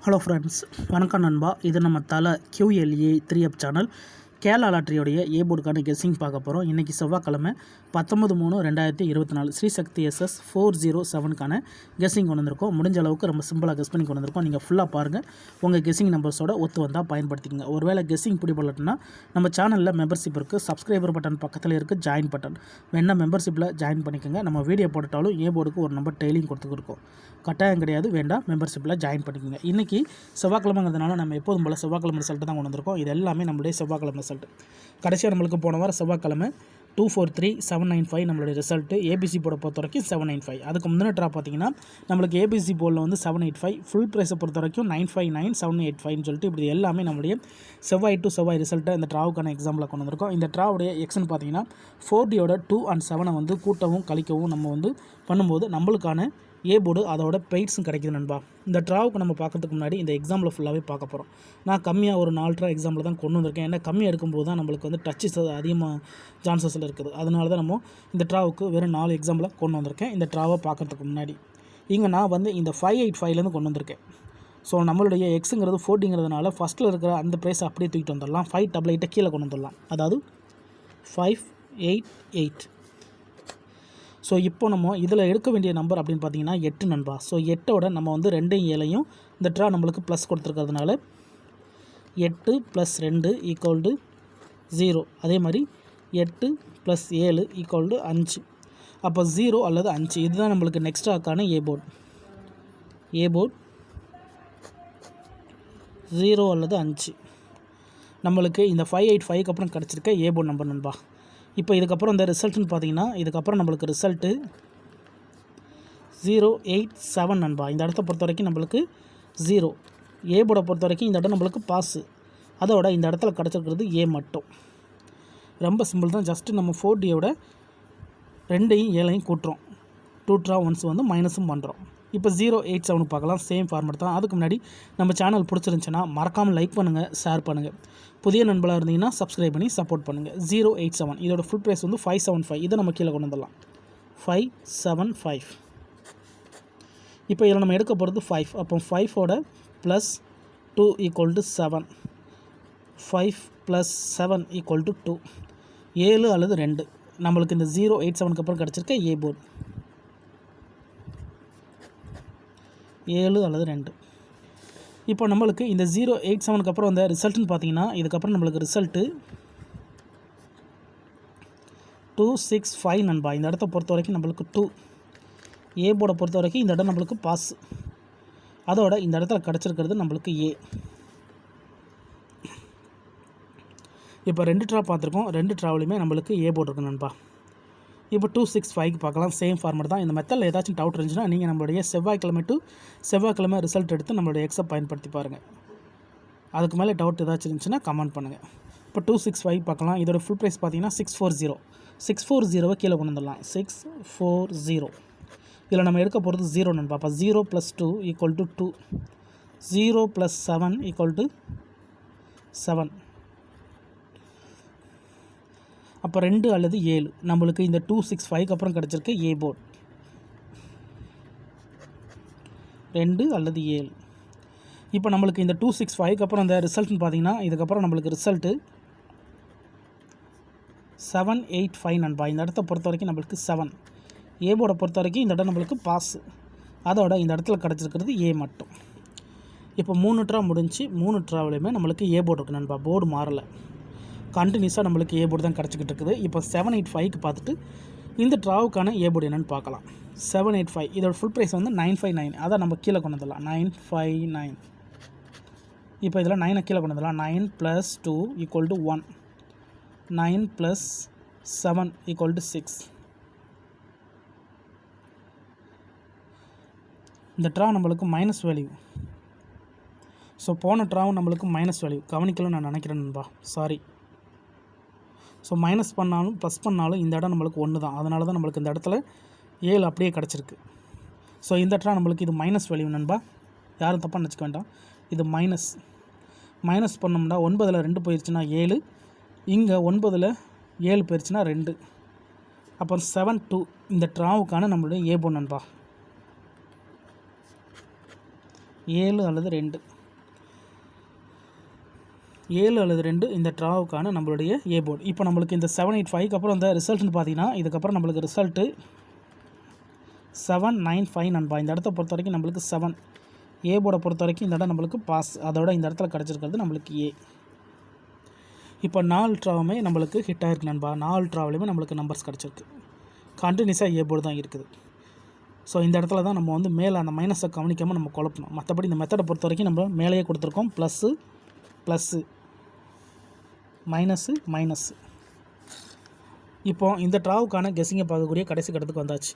Hello friends, வணக்கம் நண்பா. இது நம்ம தலை QLA 3 சேனல். கேரளா லாட்டரியோடைய ஏ போர்டுக்கான கெஸ்ஸிங் பார்க்க போகிறோம். இன்றைக்கி செவ்வாய்க்கிழமை 19/3/2024 ஸ்ரீசக்தி SS 407க்கான கெஸ்ஸிங் கொண்டு வந்திருக்கோம். முடிஞ்ச அளவுக்கு ரொம்ப சிம்பிளாக கெஸ் பண்ணி கொண்டு வந்திருக்கோம். நீங்கள் ஃபுல்லாக பாருங்கள். உங்கள் கெஸ்ஸிங் நம்பர்ஸோட ஒத்து வந்தால் பயன்படுத்திக்கங்க. ஒருவேளை கெஸ்ஸிங் பிடிபடலன்னா நம்ம சேனலில் மெம்பர்ஷிப் இருக்குது. சப்ஸ்கிரைபர் பட்டன் பக்கத்தில் இருக்குது ஜாயின் பட்டன். வேணா மெம்பர்ஷிப்பில் ஜாயின் பண்ணிக்கோங்க. நம்ம வீடியோ போட்டாலும் ஏ போர்டுக்கு ஒரு நம்பர் டெய்லியும் கொடுத்துருக்கோம். கட்டாயம் கிடையாது, வேண்டாம் மெம்பர்ஷிப்பில் ஜாயின் பண்ணிக்கோங்க. இன்றைக்கி செவ்வாய்க்கிழமைங்கிறதுனால நம்ம எப்போதும் போல் செவ்வாய்க்கிழமை ரிசல்ட்டு தான் கொண்டு வந்திருக்கோம். இது எல்லாமே நம்மளுடைய செவ்வாய்க்கிழமை ரிசல்ட்டு. கடைசியாக நம்மளுக்கு போன வாரம் செவ்வாய்க்கிழமை 243795 நம்மளுடைய ரிசல்ட்டு. ஏபிசி போர்டை பொறுத்த வரைக்கும் 795. அதுக்கு முந்தின ட்ரா பார்த்தீங்கன்னா நம்மளுக்கு ஏபிசி போர்டில் வந்து 785, ஃபுல் ப்ரைஸை பொறுத்த வரைக்கும் 959 785 சொல்லிட்டு இப்படி எல்லாமே நம்மளுடைய செவ்வாய் டு செவ்வாய் ரிசல்ட்டை இந்த ட்ராவுக்கான எக்ஸாம்பிளாக கொண்டு வந்திருக்கோம். இந்த ட்ராவுடைய எக்ஸ்ன்னு பார்த்தீங்கன்னா 4Dயோட 2 and 7 வந்து கூட்டவும் கழிக்கவும் நம்ம வந்து பண்ணும்போது நம்மளுக்கான ஏ போர்டு அதோட பெய்ட்ஸும் கிடைக்குது நண்பா. இந்த ட்ராவுக்கு நம்ம பார்க்கறதுக்கு முன்னாடி இந்த எக்ஸாம்பிள் ஃபுல்லாகவே பார்க்க போகிறோம். நான் கம்மியாக ஒரு 4 ட்ரா எக்ஸாம்பிள் தான் கொண்டு வந்திருக்கேன். ஏன்னா கம்மியாக எடுக்கும்போது தான் நம்மளுக்கு வந்து டச்சஸ் அதிகமாக சான்சஸில் இருக்குது. அதனால தான் நம்ம இந்த ட்ராவுக்கு வெறும் 4 எக்ஸாம்பிளாக கொண்டு வந்திருக்கேன். இந்த ட்ராவை பார்க்கறதுக்கு முன்னாடி இங்கே நான் வந்து இந்த 585லேருந்து கொண்டு வந்திருக்கேன். ஸோ நம்மளுடைய எக்ஸுங்கிறது 40ங்கிறதுனால ஃபஸ்ட்டில் இருக்கிற அந்த ப்ரைஸ் அப்படியே தூக்கிட்டு வந்துடலாம். 588 கீழே கொண்டு வந்துடலாம். அதாவது 588. ஸோ இப்போ நம்ம இதில் எடுக்க வேண்டிய நம்பர் அப்படின்னு பார்த்தீங்கன்னா 8 நண்பா. ஸோ 8ஓட நம்ம வந்து 2 7 இந்த ட்ரா நம்மளுக்கு ப்ளஸ் கொடுத்துருக்கிறதுனால 8 + 2 = 0. அதே மாதிரி 8 + 7 = 5. அப்போ 0 அல்லது 5 இதுதான் நம்மளுக்கு நெக்ஸ்ட் ஆக்கான ஏ போர்டு. 0 அல்லது 5 நம்மளுக்கு இந்த 585க்கு அப்புறம் கிடச்சிருக்க ஏ போர்டு நம்பர் நண்பா. இப்போ இதுக்கப்புறம் இந்த ரிசல்ட்டுன்னு பார்த்தீங்கன்னா இதுக்கப்புறம் நம்மளுக்கு ரிசல்ட்டு 087 நண்பா. இந்த இடத்த பொறுத்த வரைக்கும் நம்மளுக்கு 0. ஏ போர்டை பொறுத்த வரைக்கும் இந்த இடம் நம்மளுக்கு பாஸு. அதோட இந்த இடத்துல கிடச்சிருக்கிறது ஏ மட்டும். ரொம்ப சிம்பிள் தான். ஜஸ்ட்டு நம்ம 4Dயோட 2ஐயும் 7ஐயும் கூட்டுறோம். 2 ட்ரா ஒன்ஸ் வந்து மைனஸும் பண்ணுறோம். இப்போ 087 பார்க்கலாம். சேம் ஃபார்மேட் தான். அதுக்கு முன்னாடி நம்ம சேனல் பிடிச்சிருந்துச்சுன்னா மறக்காமல் லைக் பண்ணுங்கள், ஷேர் பண்ணுங்கள். புதிய நண்பர்களாக இருந்தீங்கன்னா சப்ஸ்கிரைப் பண்ணி சப்போர்ட் பண்ணுங்கள். 087 இதோட ஃபுல் ப்ரைஸ் வந்து 575. இதை நம்ம கீழே கொண்டு வந்துடலாம். 575. இப்போ இதில் நம்ம எடுக்க போகிறது 5. அப்போ 5ஓட +2 = 7. 5 + 7 = 2. 7 அல்லது 2 நம்மளுக்கு இந்த 087க்கு அப்புறம் கிடச்சிருக்க ஏ போர்டு 7 அல்லது 2. இப்போ நம்மளுக்கு இந்த 087க்கு அப்புறம் அந்த ரிசல்ட்டுன்னு பார்த்தீங்கன்னா இதுக்கப்புறம் நம்மளுக்கு ரிசல்ட்டு 265 நண்பா. இந்த இடத்த பொறுத்த வரைக்கும் நம்மளுக்கு 2. ஏ போர்டை பொறுத்த வரைக்கும் இந்த இடம் நம்மளுக்கு பாஸ். அதோட இந்த இடத்துல கிடச்சிருக்கிறது நம்மளுக்கு ஏ. இப்போ 2 ட்ரா பார்த்துருக்கோம். 2 ட்ராவிலையுமே நம்மளுக்கு ஏ போர்டு இருக்கு நண்பா. இப்போ 265க்கு பார்க்கலாம். சேம் ஃபார்மேட் தான். இந்த மெத்தடில் ஏதாச்சும் டவுட் இருந்துச்சுன்னா நீங்கள் நம்மளுடைய செவ்வாய்க்கிழமை டு செவ்வாய்க்கிழமை ரிசல்ட் எடுத்து நம்மளுடைய எக்ஸை பயன்படுத்தி பாருங்கள். அதுக்கு மேலே டவுட் ஏதாச்சும் இருந்துச்சுன்னா கமெண்ட் பண்ணுங்கள். இப்போ 265 பார்க்கலாம். இதோட ஃபுல் ப்ரைஸ் பார்த்தீங்கன்னா 640. 640வை கீழே கொண்டு வந்துடலாம். 640. இதில் நம்ம எடுக்க போகிறது 0 நண்பா. அப்போ 0 + 2 = 2. 0 + 7 = 7. அப்போ 2 அல்லது 7 நம்மளுக்கு இந்த 265க்கு அப்புறம் கிடச்சிருக்கு ஏ போர்டு 2 அல்லது 7. இப்போ நம்மளுக்கு இந்த 265க்கு அப்புறம் அந்த ரிசல்ட்னு பார்த்தீங்கன்னா இதுக்கப்புறம் நம்மளுக்கு ரிசல்ட்டு 785 நண்பா. இந்த இடத்த பொறுத்த வரைக்கும் நம்மளுக்கு 7. ஏ போர்டை பொறுத்த வரைக்கும் இந்த இடம் நம்மளுக்கு பாஸு. அதோட இந்த இடத்துல கிடச்சிருக்கிறது ஏ மட்டும். இப்போ 3 ட்ரா முடிஞ்சு 3 ட்ராவிலையுமே நம்மளுக்கு ஏ போர்டு இருக்குது நண்பா. போர்டு மாறலை. கண்டினியூஸாக நம்மளுக்கு ஏ போர்டு தான் கிடச்சிக்கிட்டு இருக்குது. இப்போ 785க்கு பார்த்துட்டு இந்த ட்ராவுக்கான ஏ போர்டு என்னென்னு பார்க்கலாம். 785 இதோட ஃபுல் ப்ரைஸ் வந்து 959. அதை நம்ம கீழே கொண்டு வந்துடலாம். 959. இப்போ இதில் 9 கீழே கொண்டு வந்துடலாம். 9 + 2 = 1. 9 + 7 = 6. இந்த ட்ரா நம்மளுக்கு மைனஸ் வேல்யூ. ஸோ போன ட்ராவும் நம்மளுக்கு மைனஸ் வேல்யூ கவனிக்கலன்னு நான் நினைக்கிறேன் நண்பா. சாரி. ஸோ மைனஸ் பண்ணாலும் ப்ளஸ் பண்ணாலும் இந்த இடம் நம்மளுக்கு 1 தான். அதனால தான் நம்மளுக்கு இந்த இடத்துல 7 அப்படியே கிடச்சிருக்கு. ஸோ இந்த ட்ரா நம்மளுக்கு இது மைனஸ் வேல்யூ நண்பா. யாரும் தப்பாக நினச்சிக்க வேண்டாம். இது மைனஸ் பண்ணோம்னா 9ல் 2 போயிடுச்சுன்னா 7. இங்கே 9ல் 7 போயிடுச்சுன்னா 2. அப்போ 7-2 இந்த ட்ராவுக்கான நம்மளுடைய ஏ போர்டு நண்பா. 7 அல்லது 2. 7 அல்லது 2 இந்த ட்ராவுக்கான நம்மளுடைய ஏ போர்டு. இப்போ நம்மளுக்கு இந்த 785க்கு அப்புறம் இந்த ரிசல்ட்னு பார்த்தீங்கன்னா இதுக்கப்புறம் நம்மளுக்கு ரிசல்ட்டு 795 நண்பா. இந்த இடத்த பொறுத்த வரைக்கும் நம்மளுக்கு 7 ஏ போர்டை பொறுத்த வரைக்கும் இந்த இடம் நம்மளுக்கு பாஸ். அதோட இந்த இடத்துல கிடச்சிருக்கிறது நம்மளுக்கு ஏ. இப்போ 4 ட்ராவுமே நம்மளுக்கு ஹிட் ஆகிருக்கு நண்பா. 4 ட்ராவிலையுமே நம்மளுக்கு நம்பர்ஸ் கிடச்சிருக்கு. கண்டினியூஸாக ஏ போர்டு தான் இருக்குது. ஸோ இந்த இடத்துல தான் நம்ம வந்து மேலே அந்த மைனஸை கவனிக்காமல் நம்ம குழப்பணும். மற்றபடி இந்த மெத்தடை பொறுத்த வரைக்கும் நம்ம மேலேயே கொடுத்துருக்கோம். Plus minus. இப்போ இந்த ட்ராவுக்கான கெஸ்ஸிங்கை பார்க்கக்கூடிய கடைசி கட்டத்துக்கு வந்தாச்சு.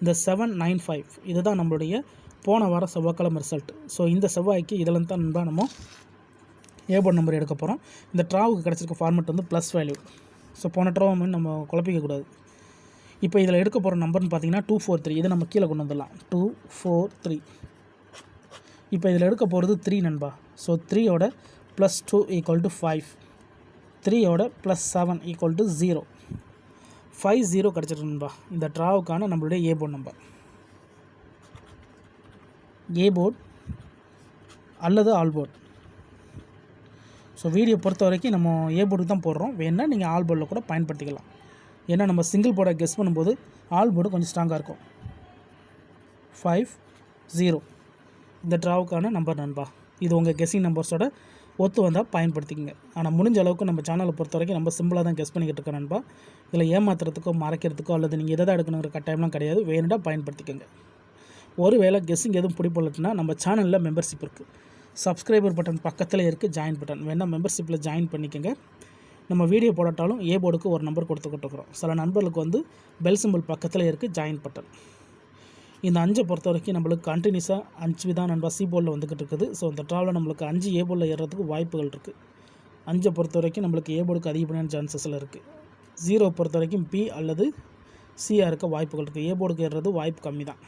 இந்த 795 இதுதான் நம்மளுடைய போன வாரம் செவ்வாய்க்கிழமை ரிசல்ட். ஸோ இந்த செவ்வாய்க்கு இதில் தான் நம்ம ஏ போர்டு நம்பர் எடுக்க போகிறோம். இந்த ட்ராவுக்கு கிடச்சிருக்க ஃபார்மெட் வந்து ப்ளஸ் வேல்யூ. ஸோ போன ட்ராவை நம்ம குழப்பிக்கக்கூடாது. இப்போ இதில் எடுக்க போகிற நம்பர்னு பார்த்தீங்கன்னா 243. இதை நம்ம கீழே கொண்டு வந்துடலாம். 243. இப்போ இதில் எடுக்க போகிறது 3 நண்பா. ஸோ 3யோட +2 = 5. 3யோட +7 = 0. 50 கிடச்சிருக்கு நண்பா. இந்த ட்ராவுக்கான நம்மளுடைய A board number. A board அல்லது ஆல் போர்டு. ஸோ வீடியோ பொறுத்த வரைக்கும் நம்ம ஏ போர்டுக்கு தான் போடுறோம். வேணால் நீங்கள் ஆல் போர்டில் கூட பயன்படுத்திக்கலாம். ஏன்னா நம்ம சிங்கிள் போர்டை கெஸ் பண்ணும்போது ஆல் போர்டு கொஞ்சம் ஸ்ட்ராங்காக இருக்கும். 50 இந்த ட்ராவுக்கான நம்பர் நண்பா. இது உங்கள் கெஸ்ஸிங் நம்பர்ஸோட ஒத்து வந்தால் பயன்படுத்திக்கங்க. ஆனால் முடிஞ்ச அளவுக்கு நம்ம சேனலை பொறுத்த வரைக்கும் நம்ம சிம்பிளாக தான் கெஸ் பண்ணிக்கிட்டு இருக்கோம் நண்பா. இதில் ஏமாத்துறதுக்கோ மறைக்கிறதுக்கோ அல்லது நீங்கள் எதை தான் எடுக்கணுங்கிற கட்டாயம்லாம் கிடையாது. வேணுண்டா பயன்படுத்திக்கோங்க. ஒருவேளை கெஸ்ஸிங் எதுவும் பிடிப்படலன்னா நம்ம சேனலில் மெம்பர்ஷிப் இருக்குது. சப்ஸ்கிரைபர் பட்டன் பக்கத்தில் இருக்குது ஜாயின் பட்டன். வேணால் மெம்பர்ஷிப்பில் ஜாயின் பண்ணிக்கோங்க. நம்ம வீடியோ போடாட்டாலும் ஏ போர்டுக்கு ஒரு நம்பர் கொடுத்துக்கிட்டு இருக்கிறோம். சில நண்பர்களுக்கு வந்து பெல் சிம்பிள் பக்கத்தில் இருக்குது ஜாயின் பட்டன். இந்த 5 பொறுத்த வரைக்கும் நம்மளுக்கு கண்டினியூஸாக 5 தான் நண்பா சி போர்டில் வந்துக்கிட்டு இருக்குது. ஸோ இந்த ட்ராவில் நம்மளுக்கு 5 ஏ போர்டில் ஏறுறதுக்கு வாய்ப்புகள் இருக்குது. 5 பொறுத்த வரைக்கும் நம்மளுக்கு ஏ போர்டுக்கு அதிகப்படியான சான்சஸில் இருக்குது. 0 பொறுத்த வரைக்கும் பி அல்லது சியாக இருக்க வாய்ப்புகள் இருக்குது. ஏ போர்டுக்கு ஏறுறது வாய்ப்பு கம்மி தான்.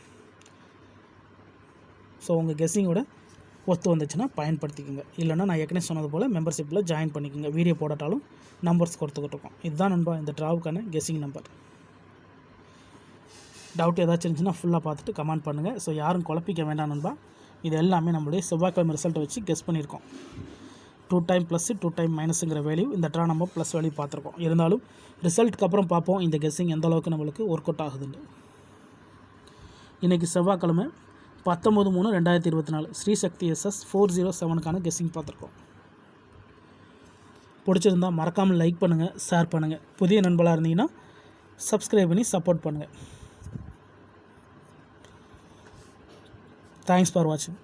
ஸோ உங்கள் கெஸ்ஸிங்கோட ஒத்து வந்துச்சுன்னா பயன்படுத்திக்கோங்க. இல்லைனா நான் ஏற்கனவே சொன்னது போல் மெம்பர்ஷிப்பில் ஜாயின் பண்ணிக்கோங்க. வீடியோ போடாட்டாலும் நம்பர்ஸ் கொடுத்துக்கிட்டு இருக்கோம். இதுதான் நண்பா இந்த ட்ராவுக்கான கெஸ்ஸிங் நம்பர். டவுட் ஏதாச்சும் இருந்துச்சுன்னா ஃபுல்லாக பார்த்துட்டு கமெண்ட் பண்ணுங்கள். ஸோ யாரும் குழப்பிக்க வேண்டாம் நண்பா. இது எல்லாமே நம்மளுடைய செவ்வாய்க்கிழமை ரிசல்ட்டை வச்சு கெஸ் பண்ணியிருக்கோம். 2 டைம் ப்ளஸ்ஸு 2 டைம் மைனஸுங்கிற வேல்யூ இந்த ட்ரா நம்ம ப்ளஸ் வேல்யூ பார்த்துருக்கோம். இருந்தாலும் ரிசல்ட்டுக்கு அப்புறம் பார்ப்போம் இந்த கெஸ்ஸிங் எந்த அளவுக்கு நம்மளுக்கு ஒர்க் அவுட் ஆகுதுன்னு. இன்றைக்கி செவ்வாய்க்கிழமை 19/3/2024 ஸ்ரீசக்தி SS 407க்கான கெஸ்ஸிங் பார்த்துருக்கோம். பிடிச்சிருந்தால் மறக்காமல் லைக் பண்ணுங்கள், ஷேர் பண்ணுங்கள். புதிய நண்பர்களாக இருந்தீங்கன்னா சப்ஸ்கிரைப் பண்ணி சப்போர்ட் பண்ணுங்கள். தேங்க்ஸ் ஃபார் வாட்சிங்.